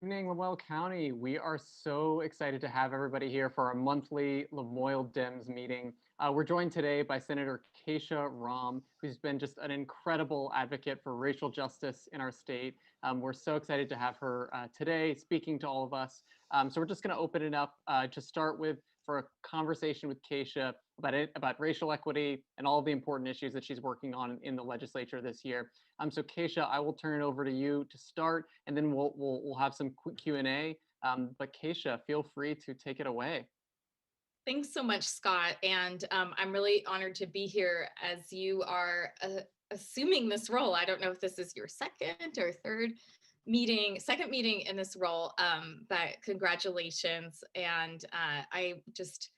Evening, Lamoille County. We are so excited to have everybody here for our monthly Lamoille Dems meeting. We're joined today by Senator Kesha Ram, who's been just an incredible advocate for racial justice in our state. We're so excited to have her today speaking to all of us. So we're just going to open it up to start with for a conversation with Kesha about racial equity and all of the important issues that she's working on in the legislature this year. So Kesha, I will turn it over to you to start, and then we'll have some quick Q&A. But Kesha, feel free to take it away. Thanks so much, Scott. And I'm really honored to be here as you are assuming this role. I don't know if this is your second or third meeting, second meeting in this role, but congratulations. And I just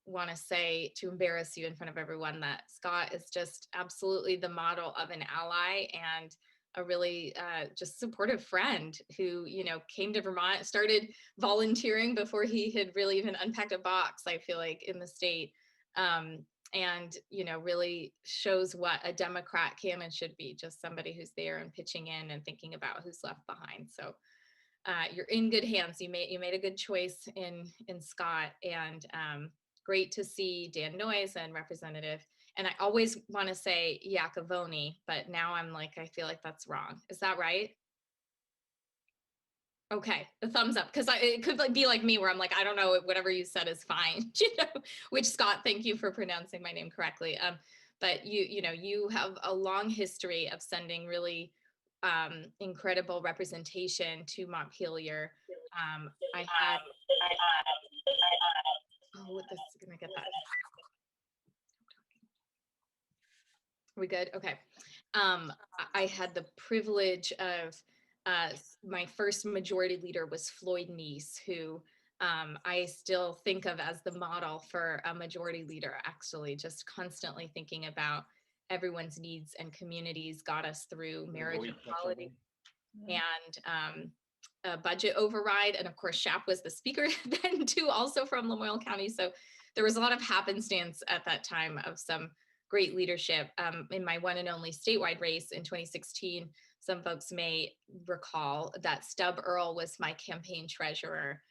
want to say, to embarrass you in front of everyone, that Scott is just absolutely the model of an ally and a really just supportive friend who, came to Vermont, started volunteering before he had really even unpacked a box, I feel like, in the state. And, really shows what a Democrat can and should be, just somebody who's there and pitching in and thinking about who's left behind. So you're in good hands. You made a good choice in Scott, and great to see Dan Noyes and Representative. And I always want to say Yakavoni, but now I'm like, I feel like that's wrong. Is that right? Okay, the thumbs up, because it could be like me where I'm like, I don't know, whatever you said is fine, which Scott, thank you for pronouncing my name correctly. But you have a long history of sending really incredible representation to Montpelier. Oh, this is gonna get that. Are we good? Okay. I had the privilege of my first majority leader was Floyd Neese, who I still think of as the model for a majority leader, actually, just constantly thinking about everyone's needs and communities, got us through marriage equality and a budget override. And of course, Shap was the speaker then too, also from Lamoille County. So there was a lot of happenstance at that time of some great leadership. In my one and only statewide race in 2016, some folks may recall that Stub Earle was my campaign treasurer.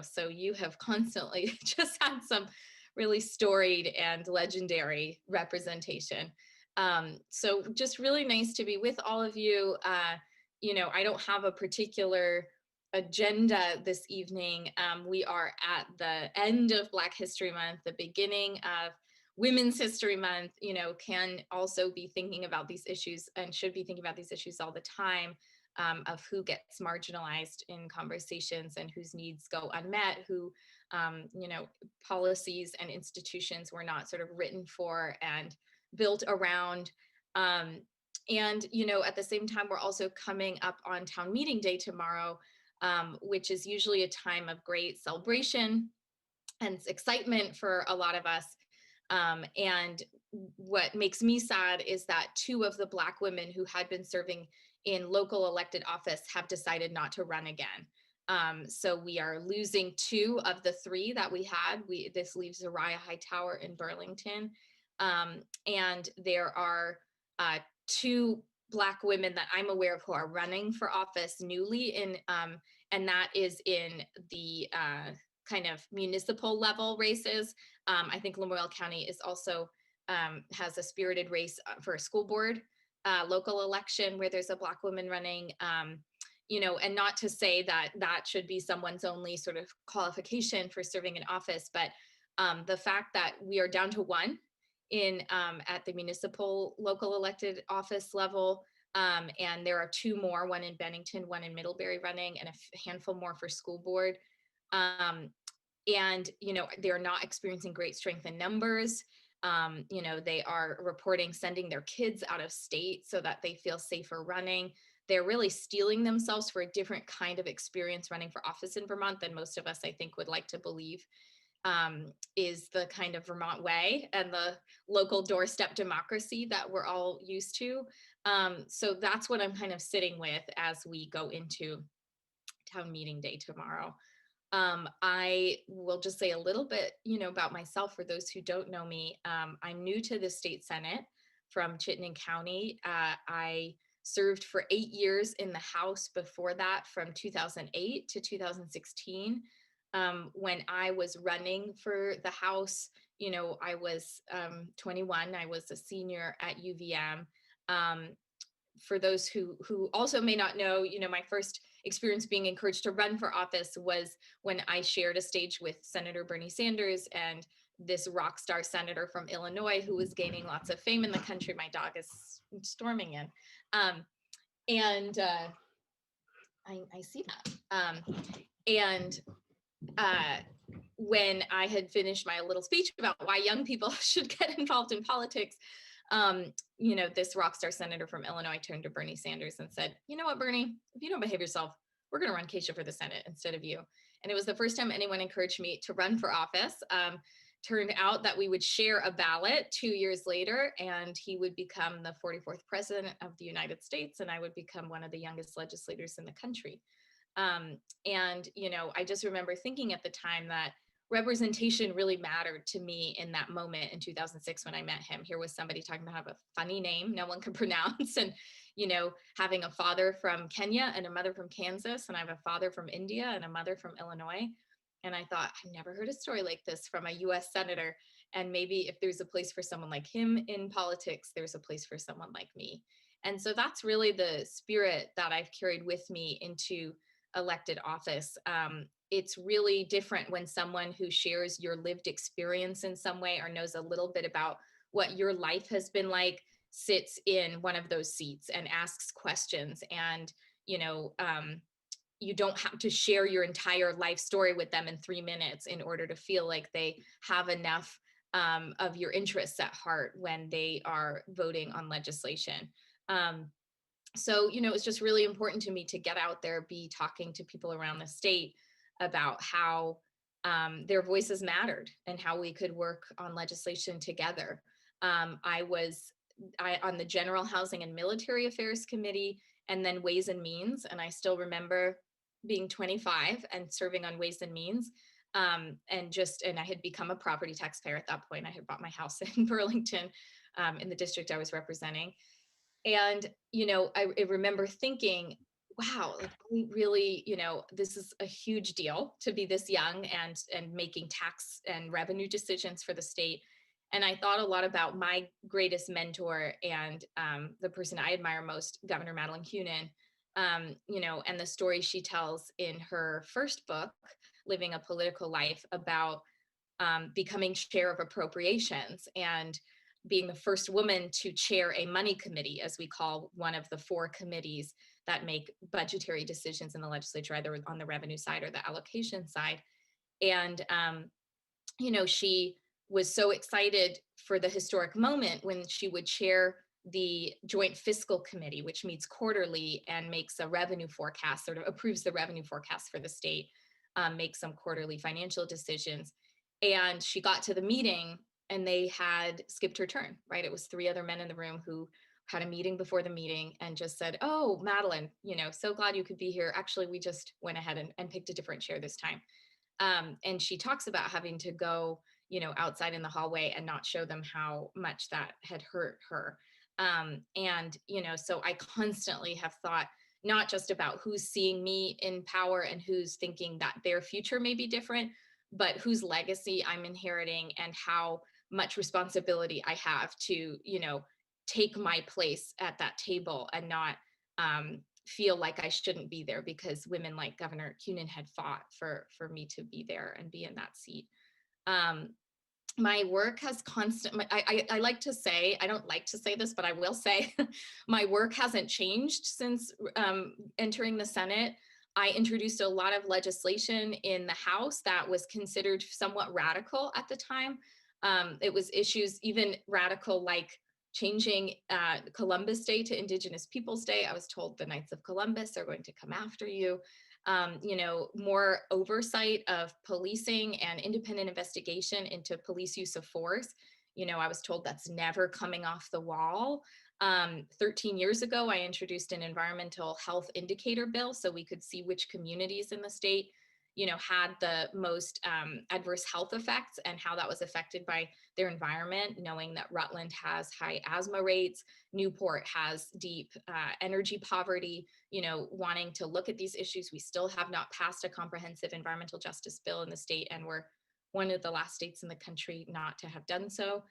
So you have constantly just had some really storied and legendary representation. So just really nice to be with all of you. I don't have a particular agenda this evening. We are at the end of Black History Month, the beginning of Women's History Month, can also be thinking about these issues and should be thinking about these issues all the time, of who gets marginalized in conversations and whose needs go unmet, who, policies and institutions were not sort of written for and built around. And, at the same time, we're also coming up on town meeting day tomorrow, which is usually a time of great celebration and excitement for a lot of us. And what makes me sad is that two of the Black women who had been serving in local elected office have decided not to run again. So we are losing two of the three that we had. This leaves Uriah Hightower in Burlington. And there are two Black women that I'm aware of who are running for office newly and that is in the kind of municipal level races. I think Lamoille County is also has a spirited race for a school board local election where there's a Black woman running, and not to say that that should be someone's only sort of qualification for serving in office, but the fact that we are down to one in at the municipal local elected office level, and there are two more, one in Bennington, one in Middlebury running, and a handful more for school board. And, they're not experiencing great strength in numbers. They are reporting sending their kids out of state so that they feel safer running. They're really steeling themselves for a different kind of experience running for office in Vermont than most of us, I think, would like to believe is the kind of Vermont way and the local doorstep democracy that we're all used to. So that's what I'm kind of sitting with as we go into town meeting day tomorrow. I will just say a little bit, about myself for those who don't know me. I'm new to the state Senate from Chittenden County. I served for 8 years in the House before that, from 2008 to 2016. When I was running for the House, I was 21. I was a senior at UVM. Um, for those who also may not know, my first experience being encouraged to run for office was when I shared a stage with Senator Bernie Sanders and this rock star senator from Illinois who was gaining lots of fame in the country. My dog is storming in. And I see that. And when I had finished my little speech about why young people should get involved in politics, this rock star senator from Illinois turned to Bernie Sanders and said, "You know what, Bernie, if you don't behave yourself, we're going to run Kesha for the Senate instead of you." And it was the first time anyone encouraged me to run for office. Turned out that we would share a ballot 2 years later, and he would become the 44th president of the United States, and I would become one of the youngest legislators in the country. And I just remember thinking at the time that representation really mattered to me in that moment in 2006 when I met him. Here was somebody talking about a funny name no one could pronounce, and having a father from Kenya and a mother from Kansas, and I have a father from India and a mother from Illinois. And I thought, I've never heard a story like this from a US senator. And maybe if there's a place for someone like him in politics, there's a place for someone like me. And so that's really the spirit that I've carried with me into elected office. It's really different when someone who shares your lived experience in some way or knows a little bit about what your life has been like sits in one of those seats and asks questions. And, you don't have to share your entire life story with them in 3 minutes in order to feel like they have enough of your interests at heart when they are voting on legislation. So, it's just really important to me to get out there, be talking to people around the state about how their voices mattered and how we could work on legislation together. I was on the General Housing and Military Affairs Committee and then Ways and Means. And I still remember being 25 and serving on Ways and Means. And I had become a property taxpayer at that point. I had bought my house in Burlington in the district I was representing. And, I remember thinking, wow, like we really, this is a huge deal to be this young and making tax and revenue decisions for the state. And I thought a lot about my greatest mentor and the person I admire most, Governor Madeline Kunin, and the story she tells in her first book, Living a Political Life, about becoming chair of appropriations and being the first woman to chair a money committee, as we call one of the 4 committees that make budgetary decisions in the legislature, either on the revenue side or the allocation side. And, she was so excited for the historic moment when she would chair the Joint Fiscal Committee, which meets quarterly and makes a revenue forecast, sort of approves the revenue forecast for the state, makes some quarterly financial decisions. And she got to the meeting and they had skipped her turn, right? It was 3 other men in the room who had a meeting before the meeting and just said, "Oh, Madeline, so glad you could be here. Actually, we just went ahead and picked a different chair this time." And she talks about having to go, outside in the hallway and not show them how much that had hurt her. So I constantly have thought not just about who's seeing me in power and who's thinking that their future may be different, but whose legacy I'm inheriting and how much responsibility I have to, take my place at that table and not feel like I shouldn't be there because women like Governor Kunin had fought for me to be there and be in that seat. My work has I like to say, I don't like to say this, but I will say my work hasn't changed since entering the Senate. I introduced a lot of legislation in the House that was considered somewhat radical at the time. It was issues even radical like changing Columbus Day to Indigenous Peoples Day. I was told the Knights of Columbus are going to come after you. More oversight of policing and independent investigation into police use of force. I was told that's never coming off the wall. 13 years ago, I introduced an environmental health indicator bill so we could see which communities in the state, had the most adverse health effects and how that was affected by their environment, knowing that Rutland has high asthma rates, Newport has deep energy poverty, wanting to look at these issues. We still have not passed a comprehensive environmental justice bill in the state, and we're one of the last states in the country not to have done so.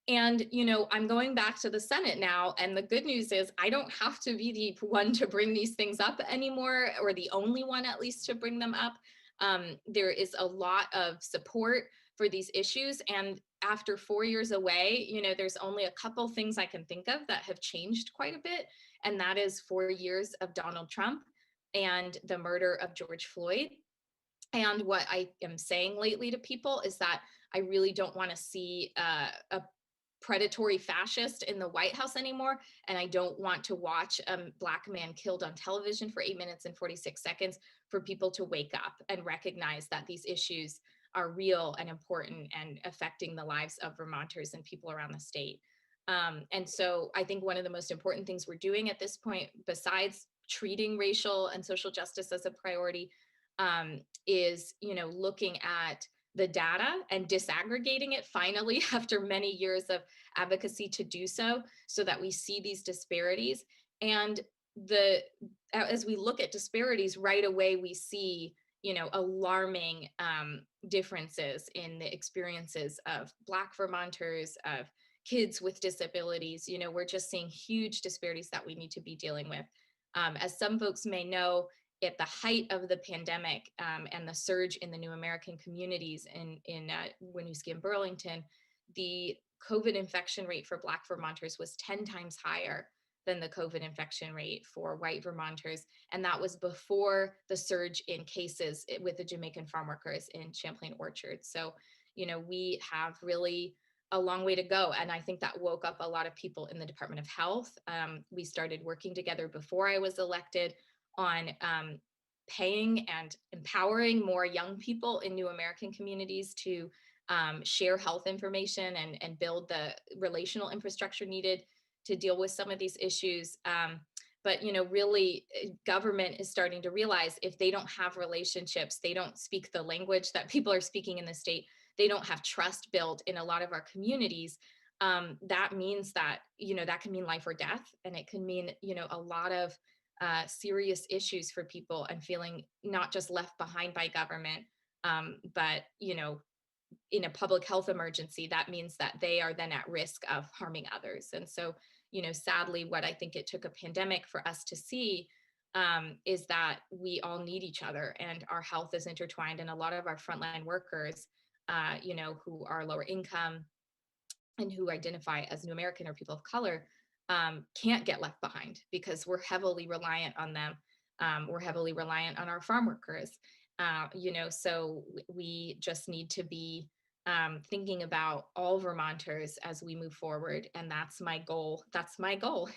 And, I'm going back to the Senate now. And the good news is I don't have to be the one to bring these things up anymore, or the only one at least to bring them up. There is a lot of support for these issues. And after 4 years away, there's only a couple things I can think of that have changed quite a bit. And that is 4 years of Donald Trump and the murder of George Floyd. And what I am saying lately to people is that I really don't want to see a predatory fascist in the White House anymore. And I don't want to watch a Black man killed on television for 8 minutes and 46 seconds for people to wake up and recognize that these issues are real and important and affecting the lives of Vermonters and people around the state. And so I think one of the most important things we're doing at this point, besides treating racial and social justice as a priority, is, looking at the data and disaggregating it finally after many years of advocacy to do so that we see these disparities. And as we look at disparities right away, we see, alarming differences in the experiences of Black Vermonters, of kids with disabilities. We're just seeing huge disparities that we need to be dealing with. As some folks may know, at the height of the pandemic and the surge in the New American communities in Winooski and Burlington, the COVID infection rate for Black Vermonters was 10 times higher than the COVID infection rate for white Vermonters. And that was before the surge in cases with the Jamaican farm workers in Champlain Orchard. So, we have really a long way to go. And I think that woke up a lot of people in the Department of Health. We started working together before I was elected on paying and empowering more young people in New American communities to share health information and build the relational infrastructure needed to deal with some of these issues. But really, government is starting to realize if they don't have relationships, they don't speak the language that people are speaking in the state, they don't have trust built in a lot of our communities. That means that, that can mean life or death. And it can mean, a lot of serious issues for people and feeling not just left behind by government, but, in a public health emergency, that means that they are then at risk of harming others. And so, sadly, what I think it took a pandemic for us to see is that we all need each other and our health is intertwined. And a lot of our frontline workers, who are lower income and who identify as New American or people of color, can't get left behind because we're heavily reliant on them. We're heavily reliant on our farm workers. So we just need to be thinking about all Vermonters as we move forward. And that's my goal. That's my goal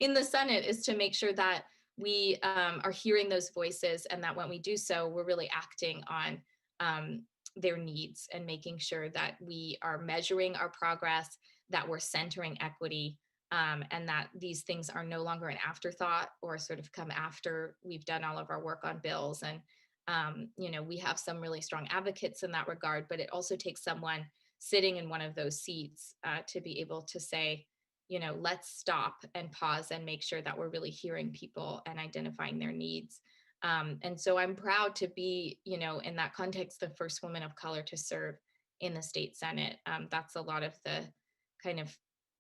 in the Senate, is to make sure that we are hearing those voices, and that when we do so, we're really acting on their needs and making sure that we are measuring our progress, that we're centering equity, and that these things are no longer an afterthought or sort of come after we've done all of our work on bills. And, we have some really strong advocates in that regard, but it also takes someone sitting in one of those seats to be able to say, let's stop and pause and make sure that we're really hearing people and identifying their needs. And so I'm proud to be, in that context, the first woman of color to serve in the state Senate. That's a lot of the kind of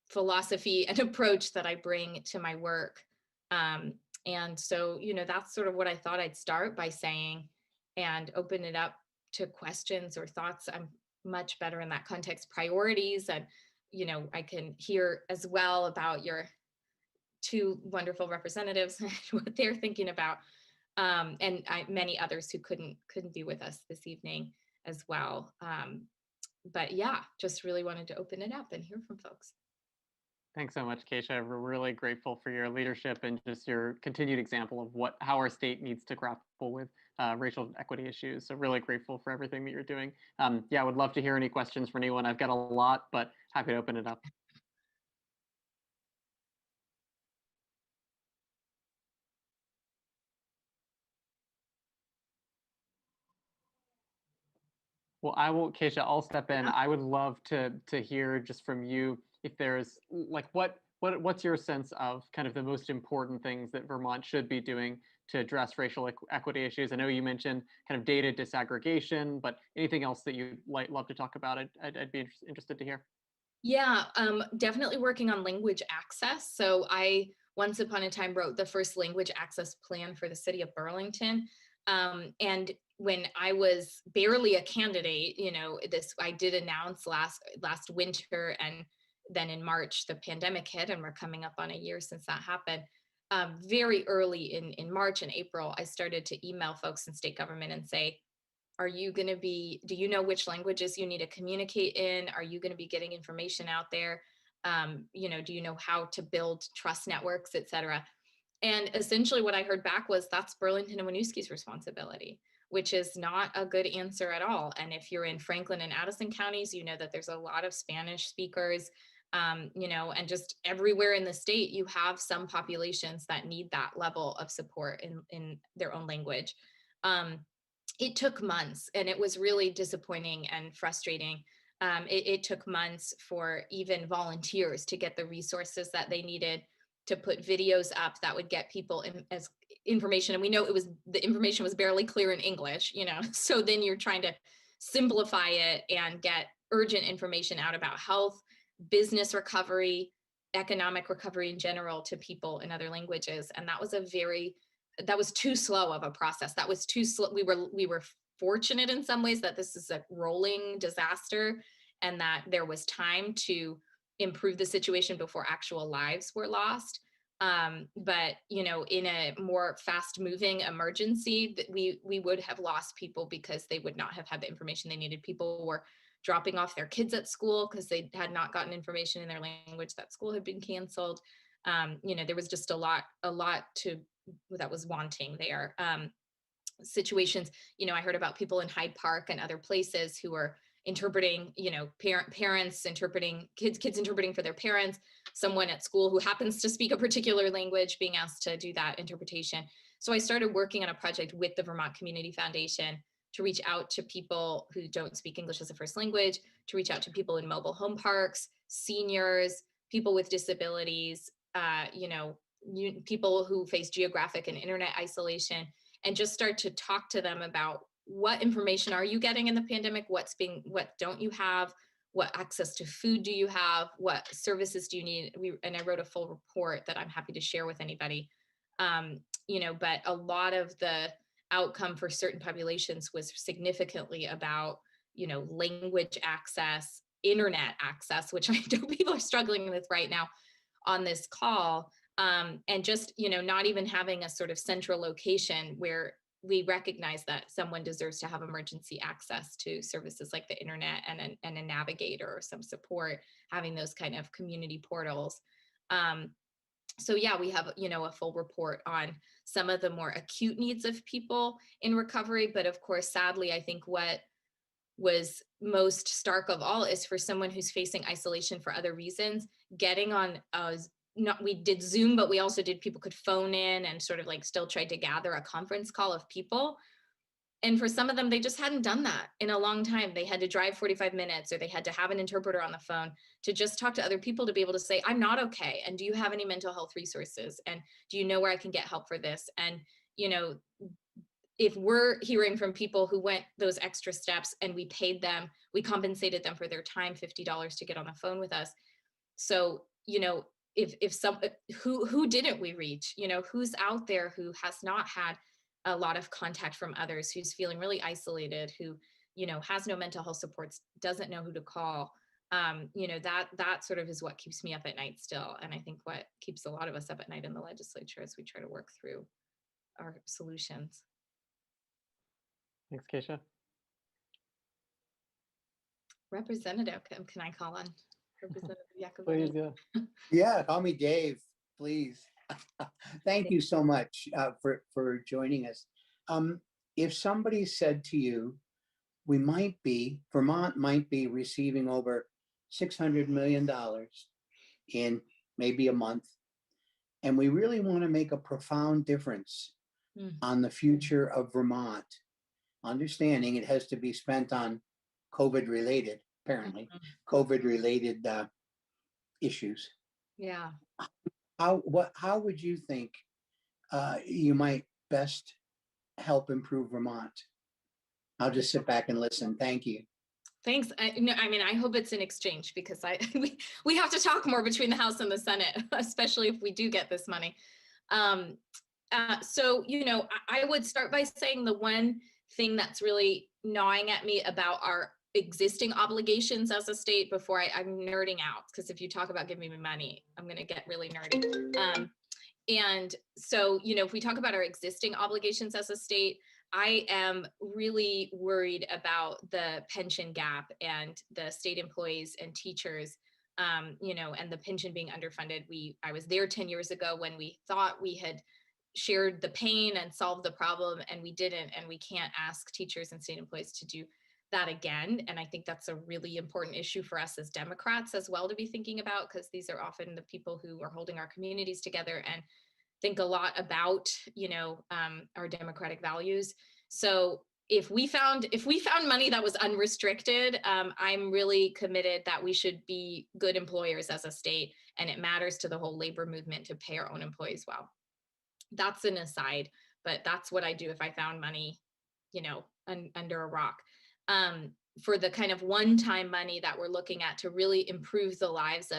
philosophy and approach that I bring to my work. And so, that's sort of what I thought I'd start by saying, and open it up to questions or thoughts. I'm much better in that context, priorities. And, I can hear as well about your two wonderful representatives, what they're thinking about. And many others who couldn't be with us this evening as well. But yeah, just really wanted to open it up and hear from folks. Thanks so much, Kesha. We're really grateful for your leadership and just your continued example of how our state needs to grapple with racial equity issues. So really grateful for everything that you're doing. Yeah, I would love to hear any questions from anyone. I've got a lot, but happy to open it up. Well, I will, Keisha, I'll step in. Yeah. I would love to hear just from you if there's like what's your sense of kind of the most important things that Vermont should be doing to address racial equity issues? I know you mentioned kind of data disaggregation, but anything else that you'd love to talk about, I'd be interested to hear. Yeah, definitely working on language access. So I once upon a time wrote the first language access plan for the city of Burlington. And when I was barely a candidate, you know, this I did announce last winter, and then in March the pandemic hit, and we're coming up on a year since that happened. Very early in March and April, I started to email folks in state government and say, are you going to be, do you know which languages you need to communicate in? Are you going to be getting information out there? You know, do you know how to build trust networks, et cetera? And essentially what I heard back was that's Burlington and Winooski's responsibility, which is not a good answer at all. And if you're in Franklin and Addison counties, you know that there's a lot of Spanish speakers, you know, and just everywhere in the state, you have some populations that need that level of support in their own language. Um, it took months, and it was really disappointing and frustrating. It took months for even volunteers to get the resources that they needed to put videos up that would get people as information. And we know the information was barely clear in English, you know, so then you're trying to simplify it and get urgent information out about health, business recovery, economic recovery in general to people in other languages. And that was too slow of a process. That was too slow. We were fortunate in some ways that this is a rolling disaster, and that there was time to improve the situation before actual lives were lost. But you know, in a more fast-moving emergency, we would have lost people because they would not have had the information they needed. People were dropping off their kids at school because they had not gotten information in their language, that school had been canceled. You know, there was just a lot that was wanting there. Situations, you know, I heard about people in Hyde Park and other places who are interpreting, you know, parents interpreting, kids interpreting for their parents, someone at school who happens to speak a particular language being asked to do that interpretation. So I started working on a project with the Vermont Community Foundation to reach out to people who don't speak English as a first language, to reach out to people in mobile home parks, seniors, people with disabilities, you know, people who face geographic and internet isolation, and just start to talk to them about what information are you getting in the pandemic, what don't you have, what access to food do you have, what services do you need. And I wrote a full report that I'm happy to share with anybody. You know, but a lot of the outcome for certain populations was significantly about, you know, language access, internet access, which I know people are struggling with right now on this call. And just, you know, not even having a sort of central location where we recognize that someone deserves to have emergency access to services like the internet and a navigator or some support, having those kind of community portals. So yeah, we have, you know, a full report on some of the more acute needs of people in recovery. But of course, sadly, I think what was most stark of all is for someone who's facing isolation for other reasons, getting on we did Zoom, but we also did, people could phone in and sort of like still tried to gather a conference call of people. And for some of them, they just hadn't done that in a long time. They had to drive 45 minutes, or they had to have an interpreter on the phone to just talk to other people, to be able to say, I'm not okay. And do you have any mental health resources? And do you know where I can get help for this? And, you know, if we're hearing from people who went those extra steps and we paid them, we compensated them for their time, $50 to get on the phone with us. So, you know, if some, who didn't we reach, you know, who's out there who has not had a lot of contact from others, who's feeling really isolated, who, you know, has no mental health supports, doesn't know who to call. You know, that sort of is what keeps me up at night still. And I think what keeps a lot of us up at night in the legislature as we try to work through our solutions. Thanks, Keisha. Representative, can I call on Representative Please, Iacobelli? yeah. Yeah, call me Dave, please. Thank you so much for joining us. If somebody said to you, Vermont might be receiving over $600 million in maybe a month, and we really want to make a profound difference on the future of Vermont, understanding it has to be spent on COVID related, apparently, Mhm. COVID related issues. Yeah. How would you think you might best help improve Vermont? I'll just sit back and listen. Thank you. Thanks. No, I mean, I hope it's an exchange because we have to talk more between the House and the Senate, especially if we do get this money. Um, so, I would start by saying the one thing that's really gnawing at me about our existing obligations as a state before I'm nerding out, because if you talk about giving me money, I'm going to get really nerdy. And so, if we talk about our existing obligations as a state, I am really worried about the pension gap and the state employees and teachers, and the pension being underfunded. I was there 10 years ago when we thought we had shared the pain and solved the problem, and we didn't. And we can't ask teachers and state employees to do that again. And I think that's a really important issue for us as Democrats as well to be thinking about, because these are often the people who are holding our communities together and think a lot about, our democratic values. So if we found money that was unrestricted, I'm really committed that we should be good employers as a state, and it matters to the whole labor movement to pay our own employees well. That's an aside, but that's what I do if I found money, under a rock. For the kind of one-time money that we're looking at to really improve the lives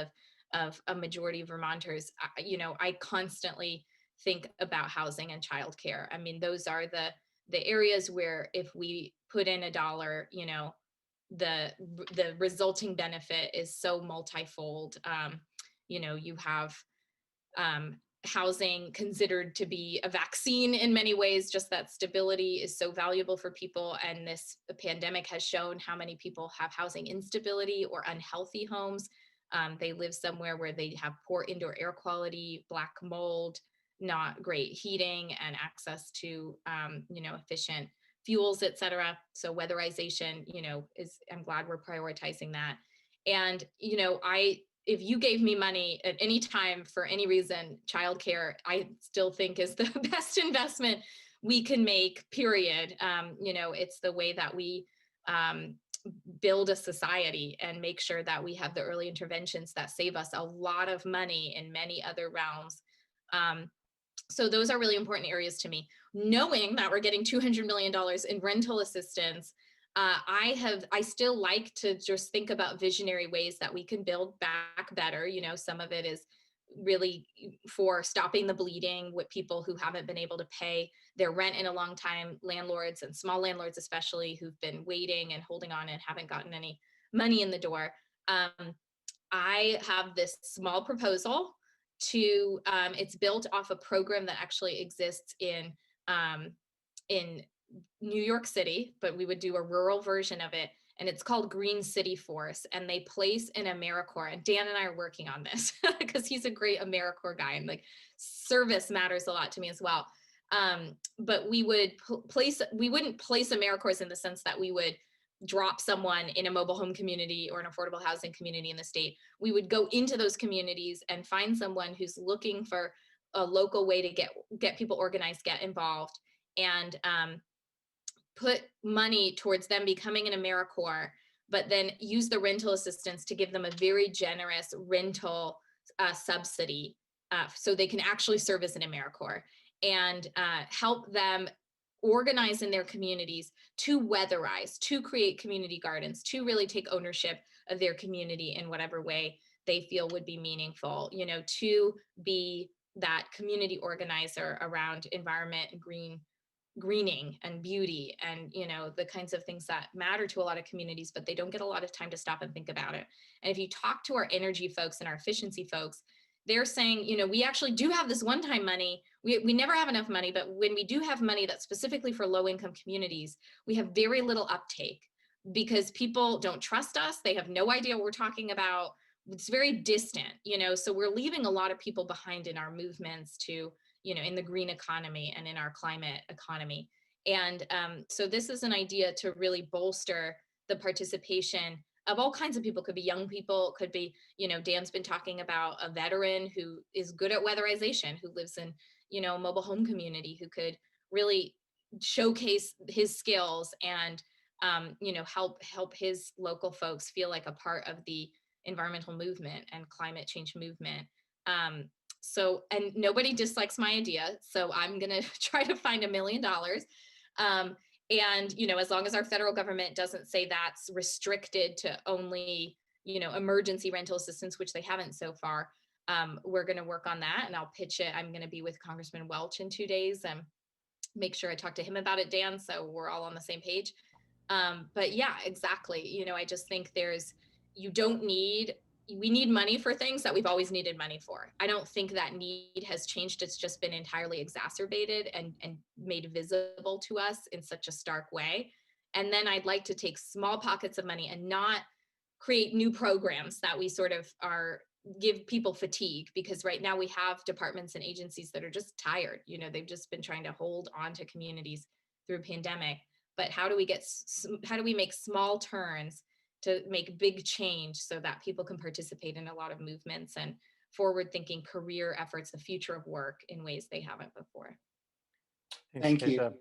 of a majority of Vermonters, I constantly think about housing and childcare. I mean, those are the areas where if we put in $1, the resulting benefit is so multifold. You have housing considered to be a vaccine in many ways, just that stability is so valuable for people. And this pandemic has shown how many people have housing instability or unhealthy homes. They live somewhere where they have poor indoor air quality, black mold, not great heating, and access to, efficient fuels, et cetera. So weatherization, I'm glad we're prioritizing that. And, if you gave me money at any time for any reason, childcare, I still think is the best investment we can make, period. It's the way that we build a society and make sure that we have the early interventions that save us a lot of money in many other realms. So those are really important areas to me. Knowing that we're getting $200 million in rental assistance, I still like to just think about visionary ways that we can build back better. Some of it is really for stopping the bleeding with people who haven't been able to pay their rent in a long time, landlords and small landlords especially, who've been waiting and holding on and haven't gotten any money in the door. I have this small proposal to, it's built off a program that actually exists in New York City, but we would do a rural version of it. And it's called Green City Force. And they place an AmeriCorps. And Dan and I are working on this because he's a great AmeriCorps guy. And like service matters a lot to me as well. But we wouldn't place AmeriCorps in the sense that we would drop someone in a mobile home community or an affordable housing community in the state. We would go into those communities and find someone who's looking for a local way to get people organized, get involved, and put money towards them becoming an AmeriCorps, but then use the rental assistance to give them a very generous rental subsidy so they can actually serve as an AmeriCorps, and help them organize in their communities to weatherize, to create community gardens, to really take ownership of their community in whatever way they feel would be meaningful, to be that community organizer around environment and greening and beauty and the kinds of things that matter to a lot of communities, but they don't get a lot of time to stop and think about it. And if you talk to our energy folks and our efficiency folks, they're saying, we actually do have this one-time money. We never have enough money, but when we do have money that's specifically for low-income communities, we have very little uptake because people don't trust us. They have no idea what we're talking about. It's very distant, so we're leaving a lot of people behind in our movements to, in the green economy and in our climate economy. And so this is an idea to really bolster the participation of all kinds of people. Could be young people, could be, Dan's been talking about a veteran who is good at weatherization, who lives in, a mobile home community, who could really showcase his skills and help his local folks feel like a part of the environmental movement and climate change movement. And nobody dislikes my idea, so I'm gonna try to find $1 million. And as long as our federal government doesn't say that's restricted to only emergency rental assistance, which they haven't so far, we're going to work on that, and I'll pitch it. I'm going to be with Congressman Welch in 2 days and make sure I talk to him about it, Dan, so we're all on the same page. But yeah, exactly. I just think we need money for things that we've always needed money for. I don't think that need has changed. It's just been entirely exacerbated and made visible to us in such a stark way. And then I'd like to take small pockets of money and not create new programs that we sort of give people fatigue, because right now we have departments and agencies that are just tired. They've just been trying to hold on to communities through a pandemic. But how do we make small turns to make big change so that people can participate in a lot of movements and forward-thinking career efforts, the future of work, in ways they haven't before? Thank you. Kesha.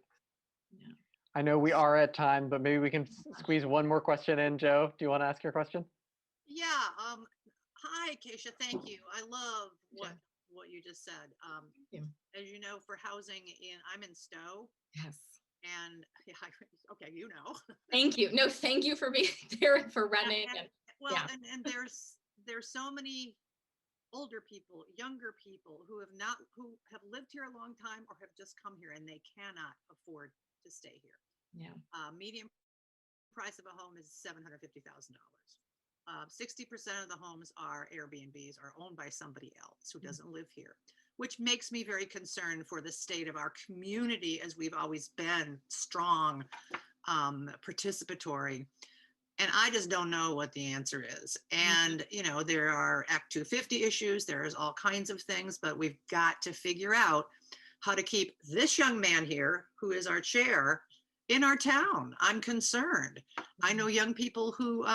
Yeah. I know we are at time, but maybe we can squeeze one more question in. Joe, do you want to ask your question? Yeah. Hi, Kesha. Thank you. I love what you just said. As you know, for housing, I'm in Stowe. Yes. And okay, Thank you. No, thank you for being there, for running. And there's so many older people, younger people who have lived here a long time or have just come here, and they cannot afford to stay here. Yeah. Median price of a home is $750,000. 60% of the homes are Airbnbs, are owned by somebody else who doesn't live here, which makes me very concerned for the state of our community, as we've always been strong, participatory. And I just don't know what the answer is. And, there are Act 250 issues, there's all kinds of things, but we've got to figure out how to keep this young man here, who is our chair, in our town. I'm concerned. I know young people who,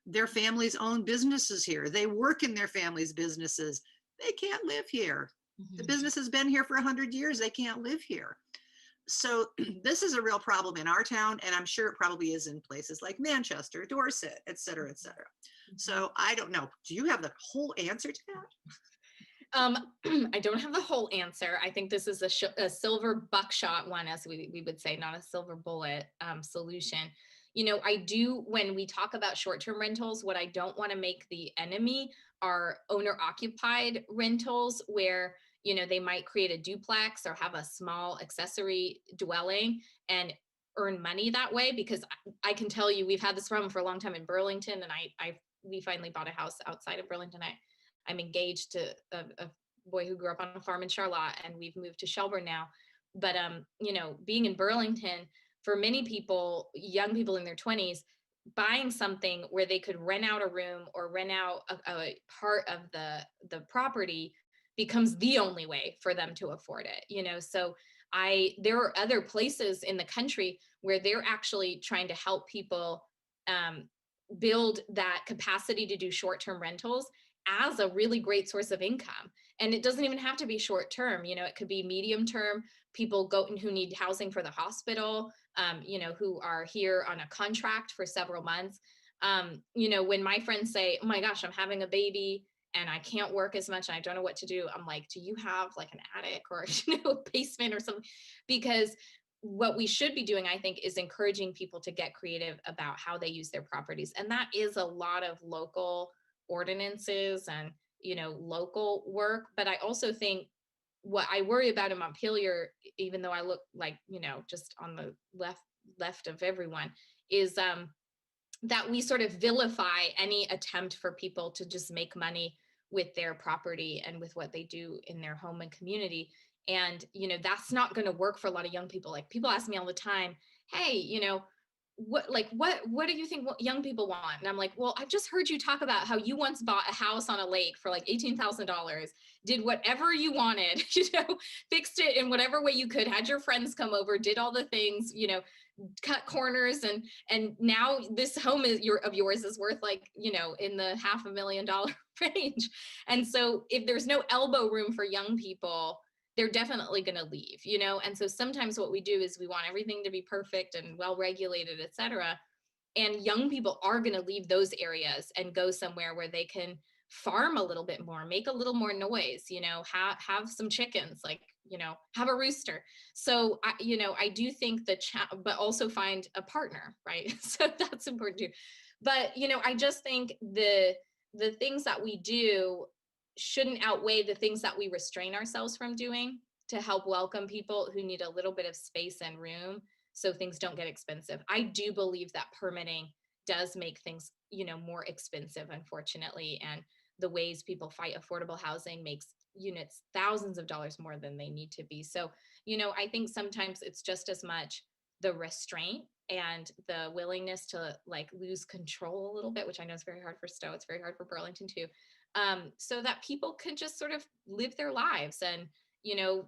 their families own businesses here. They work in their families' businesses. They can't live here. The business has been here for 100 years. They can't live here. So this is a real problem in our town, and I'm sure it probably is in places like Manchester, Dorset, et cetera, et cetera. So I don't know. Do you have the whole answer to that? I don't have the whole answer. I think this is a silver buckshot one, as we would say, not a silver bullet solution. I do, when we talk about short-term rentals, what I don't want to make the enemy are owner-occupied rentals, where they might create a duplex or have a small accessory dwelling and earn money that way. Because I can tell you, we've had this problem for a long time in Burlington, and we finally bought a house outside of Burlington. I'm engaged to a boy who grew up on a farm in Charlotte, and we've moved to Shelburne now. But being in Burlington, for many people, young people in their 20s, buying something where they could rent out a room or rent out a part of the property becomes the only way for them to afford it. So there are other places in the country where they're actually trying to help people build that capacity to do short-term rentals as a really great source of income. And it doesn't even have to be short-term, it could be medium-term. People who need housing for the hospital, who are here on a contract for several months. When my friends say, oh my gosh, I'm having a baby and I can't work as much and I don't know what to do, I'm like, do you have like an attic or a basement or something? Because what we should be doing, I think, is encouraging people to get creative about how they use their properties. And that is a lot of local ordinances and, local work. But I also think what I worry about in Montpelier, even though I look like, just on the left of everyone, is that we sort of vilify any attempt for people to just make money with their property and with what they do in their home and community. And, that's not going to work for a lot of young people. Like, people ask me all the time, hey, what do you think young people want? And I'm like, well, I've just heard you talk about how you once bought a house on a lake for like $18,000, did whatever you wanted, fixed it in whatever way you could, had your friends come over, did all the things, cut corners, and now this home of yours is worth like, in the $500,000 range. And so if there's no elbow room for young people, they're definitely going to leave, and so sometimes what we do is we want everything to be perfect and well regulated, et cetera. And young people are going to leave those areas and go somewhere where they can farm a little bit more, make a little more noise, have some chickens, like, have a rooster. So I do think but also find a partner, right? So that's important too. But I just think the things that we do shouldn't outweigh the things that we restrain ourselves from doing to help welcome people who need a little bit of space and room so things don't get expensive. I do believe that permitting does make things, more expensive, unfortunately. And the ways people fight affordable housing makes units thousands of dollars more than they need to be. So, I think sometimes it's just as much the restraint and the willingness to like lose control a little bit, which I know is very hard for Stowe. It's very hard for Burlington too. So that people can just sort of live their lives and,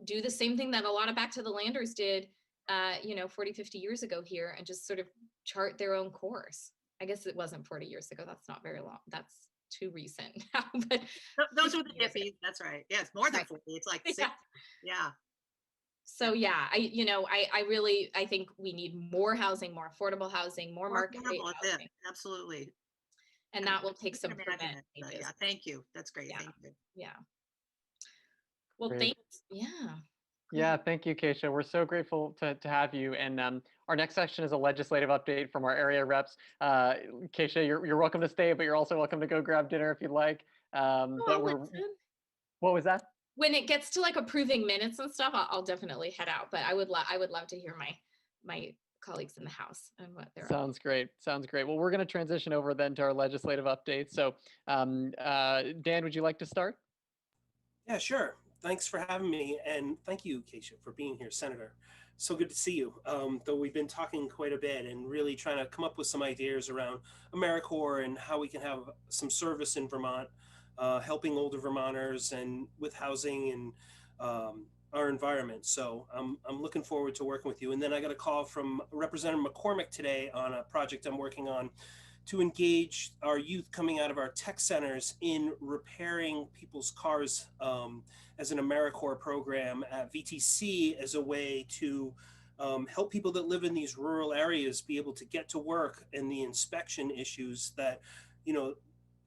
do the same thing that a lot of back to the landers did 40, 50 years ago here, and just sort of chart their own course. I guess it wasn't 40 years ago. That's not very long. That's too recent now, but those were the hippies. That's right. Yeah, it's more than 40. It's like 60. Yeah. So yeah, I think we need more housing, more affordable housing, more market rate housing. Absolutely. And that will take some prevent. Yeah, thank you. That's great. Yeah. Thank you. Yeah. Well, Great. thanks. Yeah. Yeah, thank you, Kesha. We're so grateful to have you. And our next section is a legislative update from our area reps. Kesha, you're welcome to stay, but you're also welcome to go grab dinner if you'd like. What was that? When it gets to like approving minutes and stuff, I'll definitely head out. But I would love to hear my colleagues in the House and what they're. Sounds great. Sounds great. Well, we're going to transition over then to our legislative updates. So, Dan, would you like to start? Yeah, sure. Thanks for having me, and thank you, Kesha, for being here, Senator. So good to see you. Though we've been talking quite a bit and really trying to come up with some ideas around AmeriCorps and how we can have some service in Vermont, helping older Vermonters and with housing and our environment. So I'm looking forward to working with you. And then I got a call from Representative McCormick today on a project I'm working on to engage our youth coming out of our tech centers in repairing people's cars as an AmeriCorps program at VTC as a way to help people that live in these rural areas be able to get to work, and the inspection issues that, you know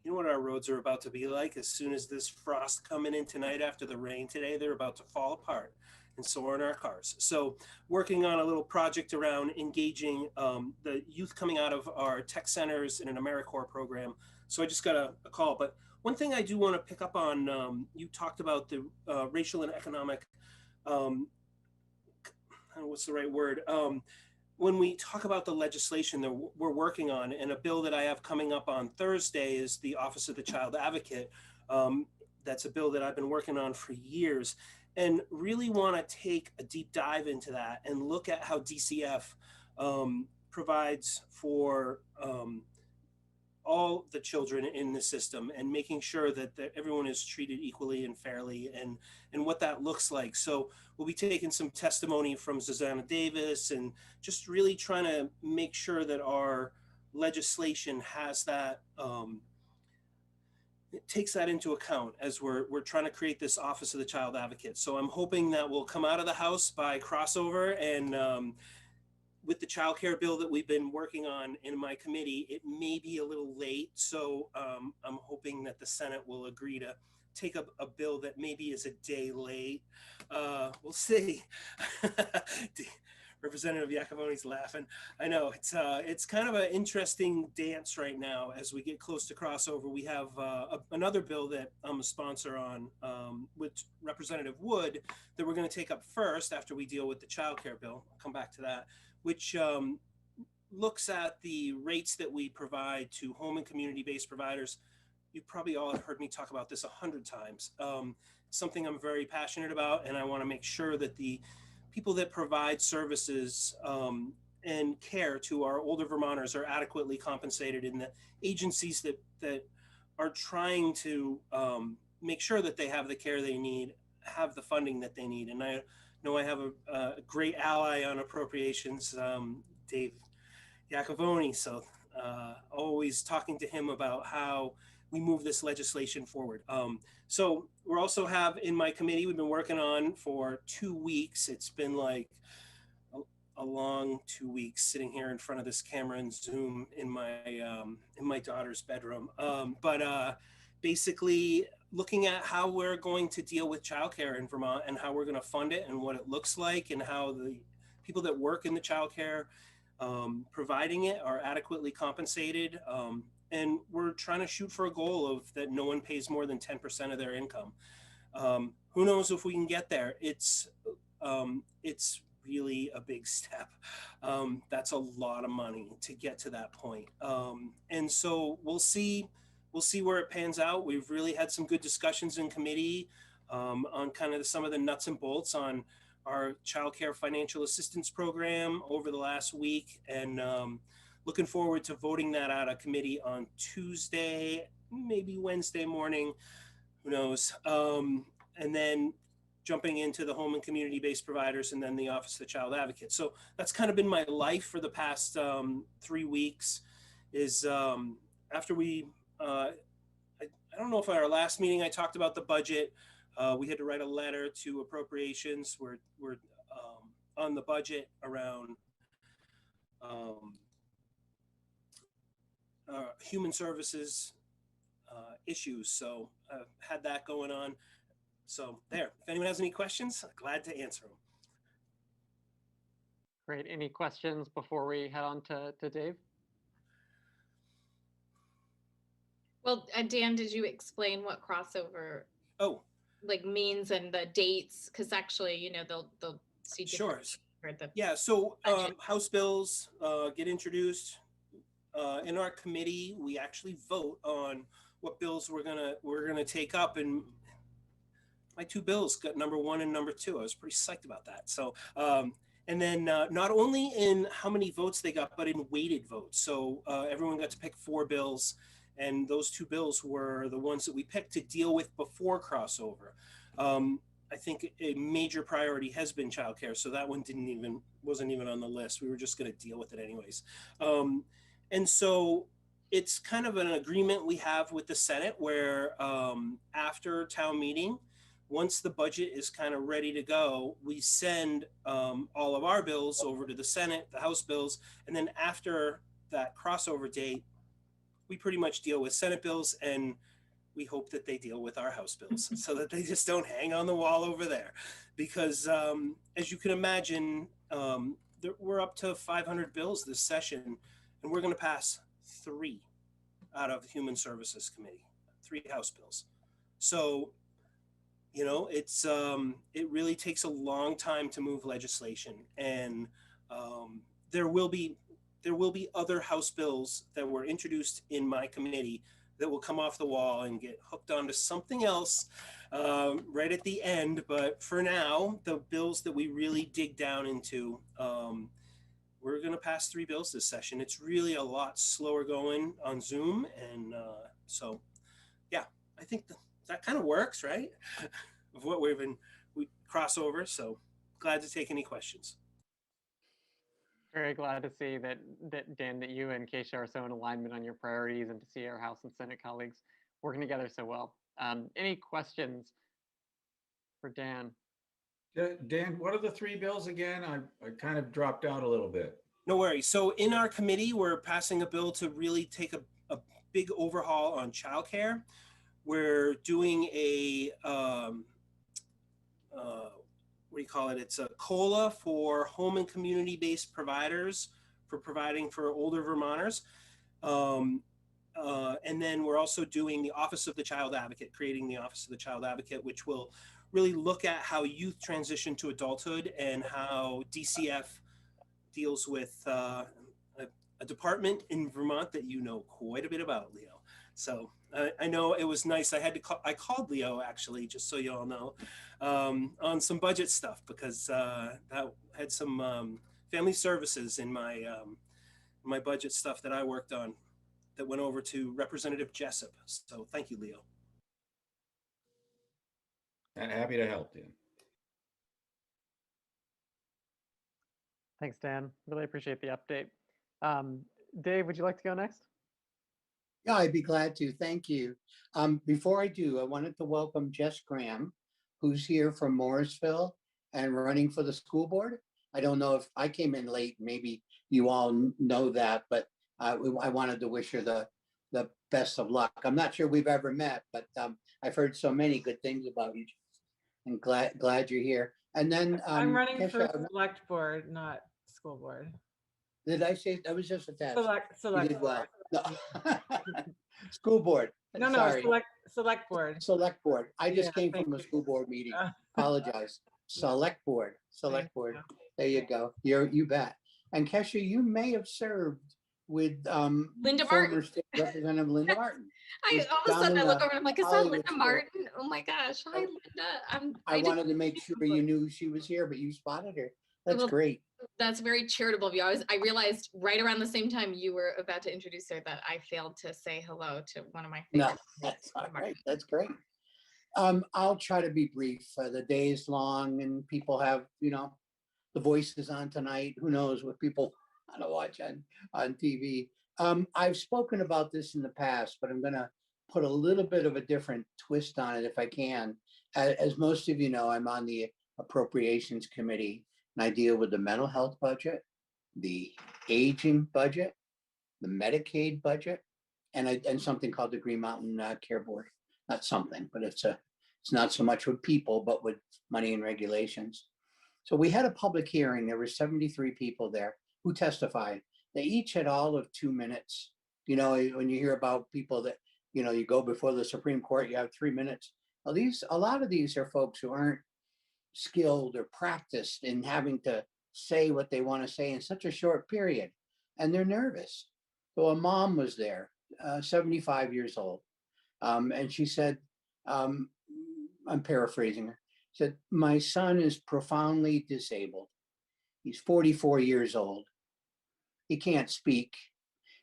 what our roads are about to be like. As soon as this frost coming in tonight after the rain today, they're about to fall apart. And so are our cars. So working on a little project around engaging the youth coming out of our tech centers in an AmeriCorps program. So I just got a call. But one thing I do want to pick up on, you talked about the racial and economic, what's the right word? When we talk about the legislation that we're working on, and a bill that I have coming up on Thursday is the Office of the Child Advocate. That's a bill that I've been working on for years, and really want to take a deep dive into that and look at how DCF provides for all the children in the system, and making sure that everyone is treated equally and fairly, and what that looks like. So we'll be taking some testimony from Susanna Davis and just really trying to make sure that our legislation has that, it takes that into account as we're trying to create this Office of the Child Advocate. So I'm hoping that will come out of the House by crossover, and with the child care bill that we've been working on in my committee, it may be a little late. So I'm hoping that the Senate will agree to take up a bill that maybe is a day late. We'll see. Representative Iacovoni's laughing. I know it's kind of an interesting dance right now as we get close to crossover. We have another bill that I'm a sponsor on with Representative Wood that we're going to take up first after we deal with the child care bill. I'll come back to that, which looks at the rates that we provide to home and community-based providers. You probably all have heard me talk about this 100 times. Something I'm very passionate about, and I want to make sure that the people that provide services and care to our older Vermonters are adequately compensated, in the agencies that are trying to make sure that they have the care they need, have the funding that they need. And I know I have a great ally on appropriations, Dave Iacovoni. So always talking to him about how we move this legislation forward. So we're also have in my committee, we've been working on for 2 weeks. It's been like a long 2 weeks sitting here in front of this camera and Zoom in my daughter's bedroom. But basically looking at how we're going to deal with childcare in Vermont and how we're going to fund it and what it looks like and how the people that work in the childcare providing it are adequately compensated. And we're trying to shoot for a goal of that no one pays more than 10% of their income. Who knows if we can get there? It's really a big step. That's a lot of money to get to that point. And so we'll see where it pans out. We've really had some good discussions in committee on kind of some of the nuts and bolts on our childcare financial assistance program over the last week, and looking forward to voting that out of committee on Tuesday, maybe Wednesday morning, who knows. And then jumping into the home and community-based providers and then the Office of the Child Advocate. So that's kind of been my life for the past 3 weeks is after we, I don't know if at our last meeting I talked about the budget. We had to write a letter to appropriations. We're on the budget around human services issues. So I've had that going on. So there, if anyone has any questions, glad to answer them. Great. Any questions before we head on to Dave? Well, Dan, did you explain what crossover means and the dates? Because actually, you know, they'll see sure. The yeah. So House bills get introduced in our committee. We actually vote on what bills we're gonna take up, and my 2 bills got number 1 and number 2. I was pretty psyched about that. So, and then not only in how many votes they got, but in weighted votes. So everyone got to pick 4 bills, and those 2 bills were the ones that we picked to deal with before crossover. I think a major priority has been childcare, so that one wasn't even on the list. We were just going to deal with it anyways. And so it's kind of an agreement we have with the Senate where after town meeting, once the budget is kind of ready to go, we send all of our bills over to the Senate, the House bills, and then after that crossover date, we pretty much deal with Senate bills, and we hope that they deal with our House bills so that they just don't hang on the wall over there. Because as you can imagine, we're up to 500 bills this session, and we're going to pass 3 out of the Human Services Committee, 3 House bills. So, you know, it really takes a long time to move legislation, and there will be other House bills that were introduced in my committee that will come off the wall and get hooked onto something else right at the end. But for now, the bills that we really dig down into, we're going to pass 3 bills this session. It's really a lot slower going on Zoom, and so yeah, I think that kind of works, right? Of what we cross over. So glad to take any questions. Very glad to see that Dan, that you and Kesha are so in alignment on your priorities, and to see our House and Senate colleagues working together so well. Any questions for Dan? Dan, what are the 3 bills again? I kind of dropped out a little bit. No worries. So in our committee, we're passing a bill to really take a big overhaul on childcare. We're doing a what do you call it? It's a COLA for home and community-based providers for providing for older Vermonters. And then we're also doing the Office of the Child Advocate, creating the Office of the Child Advocate, which will really look at how youth transition to adulthood and how DCF deals with a department in Vermont that you know quite a bit about, Leo. So I know it was nice. I called Leo, actually, just so you all know, on some budget stuff, because that had some family services in my budget stuff that I worked on that went over to Representative Jessup. So thank you, Leo. And happy to help, Dan. Thanks, Dan. Really appreciate the update. Dave, would you like to go next? Yeah, I'd be glad to. Thank you. Before I do, I wanted to welcome Jess Graham, who's here from Morrisville and running for the school board. I don't know if I came in late, maybe you all know that, but I wanted to wish her the best of luck. I'm not sure we've ever met, but I've heard so many good things about you. And glad you're here. And then I'm running for Kesha, select board, not school board. did I say that was just a test? You Select did board. well. No. School board. No, Sorry. select board. Select board. I just Yeah, came thank from a you. school board meeting. Uh, Apologize. Select board. Select Thank board. you. There you go. You bet. And Kesha, you may have served with Linda former Martin. State Representative Linda Martin. I all of a down sudden in I look the over and I'm like, is that Hollywood Linda School. Martin? Oh my gosh. Hi, Linda. I wanted to make sure you knew she was here, but you spotted her. That's Well, great. That's very charitable of you. I realized right around the same time you were about to introduce her that I failed to say hello to one of my No, favorites. that's all right. That's great. I'll try to be brief. The day is long and people have, the voices on tonight. Who knows what people want to watch on TV. I've spoken about this in the past, but I'm going to put a little bit of a different twist on it if I can. As most of you know, I'm on the Appropriations Committee, and I deal with the mental health budget, the aging budget, the Medicaid budget, and something called the Green Mountain Care Board. Not something, but it's not so much with people, but with money and regulations. So we had a public hearing. There were 73 people there who testified. They each had all of 2 minutes. When you hear about people that, you go before the Supreme Court, you have 3 minutes. Well, a lot of these are folks who aren't skilled or practiced in having to say what they want to say in such a short period. And they're nervous. So a mom was there, 75 years old. And she said, I'm paraphrasing her, said, my son is profoundly disabled. He's 44 years old. He can't speak.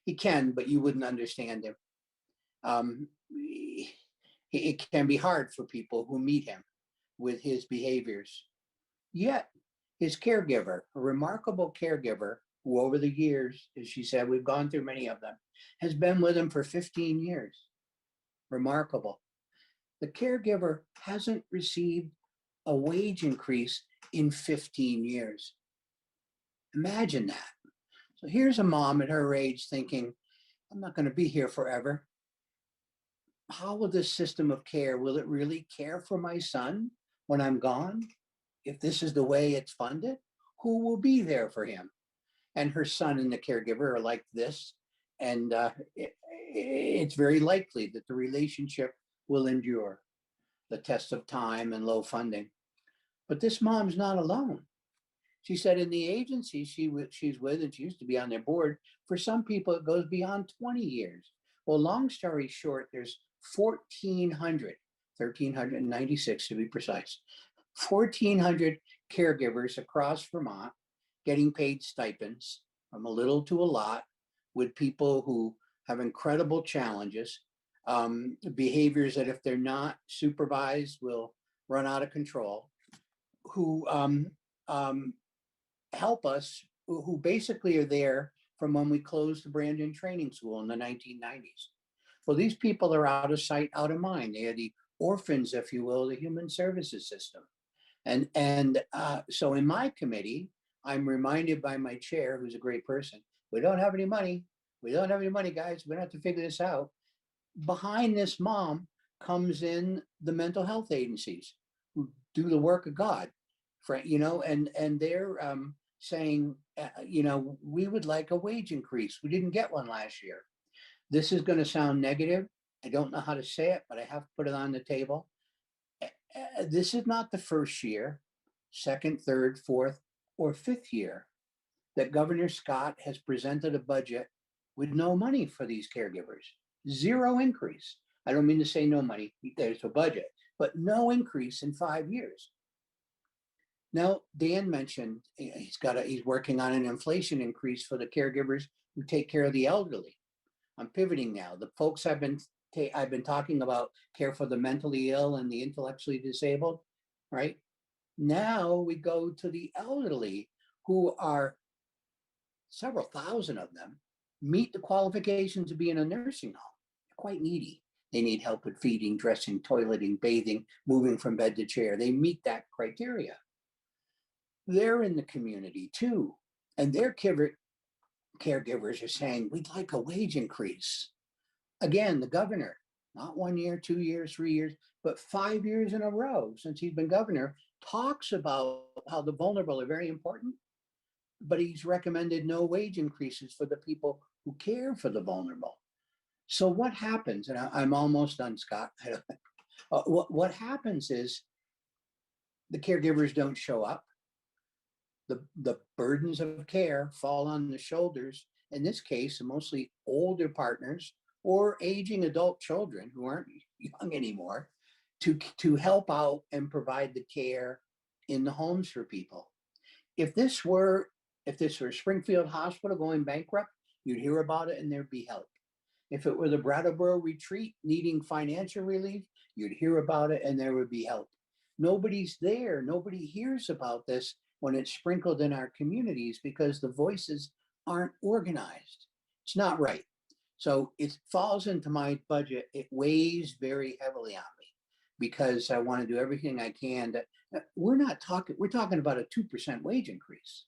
He can, but you wouldn't understand him. It can be hard for people who meet him with his behaviors. Yet his caregiver, a remarkable caregiver, who over the years, as she said, we've gone through many of them, has been with him for 15 years. Remarkable. The caregiver hasn't received a wage increase in 15 years. Imagine that. So here's a mom at her age thinking, I'm not going to be here forever. How will this system of care, will it really care for my son when I'm gone? If this is the way it's funded, who will be there for him? And her son and the caregiver are like this. And it's very likely that the relationship will endure the test of time and low funding. But this mom's not alone. She said in the agency she's with, and she used to be on their board, for some people it goes beyond 20 years. Well, long story short, there's 1,396 to be precise, 1,400 caregivers across Vermont getting paid stipends from a little to a lot, with people who have incredible challenges, behaviors that if they're not supervised will run out of control, who help us, who basically are there from when we closed the Brandon Training School in the 1990s. Well, these people are out of sight, out of mind. They are the orphans, if you will, the human services system. And so in my committee, I'm reminded by my chair, who's a great person, we don't have any money. We don't have any money, guys. We don't have to figure this out. Behind this mom comes in the mental health agencies who do the work of God, and they're saying, we would like a wage increase. We didn't get one last year. This is going to sound negative. I don't know how to say it, but I have to put it on the table. This is not the first year, second, third, fourth, or fifth year that Governor Scott has presented a budget with no money for these caregivers. Zero increase. I don't mean to say no money, there's a budget, but no increase in 5 years. Now, Dan mentioned he's working on an inflation increase for the caregivers who take care of the elderly. I'm pivoting now. The folks I've been talking about, care for the mentally ill and the intellectually disabled, right? Now we go to the elderly, who are several thousand of them, meet the qualifications to be in a nursing home. quite needy. They need help with feeding, dressing, toileting, bathing, moving from bed to chair. They meet that criteria. They're in the community too. And their caregivers are saying, we'd like a wage increase. Again, the governor, not 1 year, 2 years, 3 years, but 5 years in a row since he's been governor, talks about how the vulnerable are very important, but he's recommended no wage increases for the people who care for the vulnerable. So what happens, and I'm almost done, Scott. What happens is the caregivers don't show up. The burdens of care fall on the shoulders, in this case, mostly older partners or aging adult children who aren't young anymore, to help out and provide the care in the homes for people. If this were Springfield Hospital going bankrupt, you'd hear about it and there'd be help. If it were the Brattleboro Retreat needing financial relief, you'd hear about it and there would be help. Nobody's there. Nobody hears about this when it's sprinkled in our communities because the voices aren't organized. It's not right. So it falls into my budget. It weighs very heavily on me because I want to do everything I can. We're talking about a 2% wage increase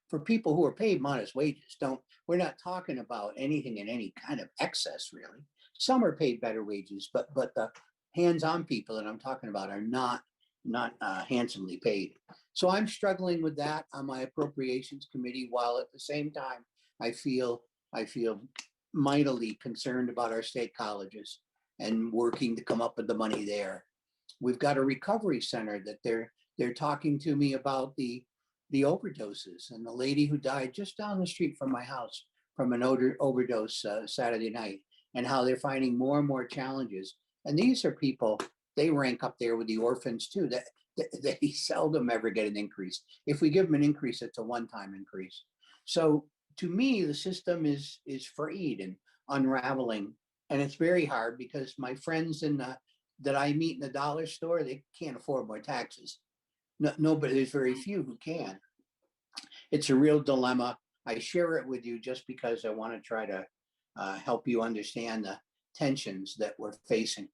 for people who are paid modest wages. We're not talking about anything in any kind of excess, really. Some are paid better wages, but the hands-on people that I'm talking about are not handsomely paid. So I'm struggling with that on my appropriations committee, while at the same time I feel mightily concerned about our state colleges and working to come up with the money there. We've got a recovery center that they're talking to me about the overdoses, and the lady who died just down the street from my house from an overdose Saturday night, and how they're finding more and more challenges. And these are people, they rank up there with the orphans too, that they seldom ever get an increase. If we give them an increase, it's a one-time increase. So to me, the system is frayed and unraveling, and it's very hard because my friends that I meet in the dollar store, they can't afford more taxes. Nobody, there's very few who can. It's a real dilemma. I share it with you just because I want to try to help you understand the tensions that we're facing.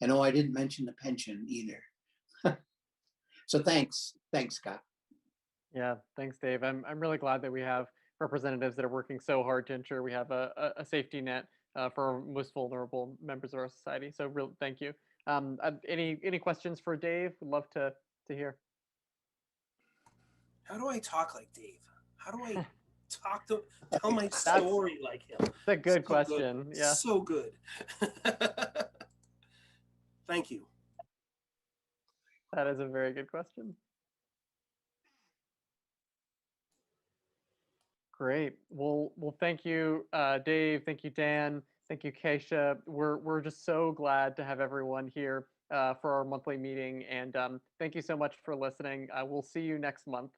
And I didn't mention the pension either. So thanks, Scott. Yeah, thanks, Dave. I'm really glad that we have representatives that are working so hard to ensure we have a safety net for our most vulnerable members of our society. So real thank you. Any questions for Dave? Would love to hear. How do I talk like Dave? How do I tell my story like him? That's a good So question. Good. Yeah. So good. Thank you. That is a very good question. Great. Well, thank you, Dave. Thank you, Dan. Thank you, Kesha. We're just so glad to have everyone here for our monthly meeting, and thank you so much for listening. We'll see you next month.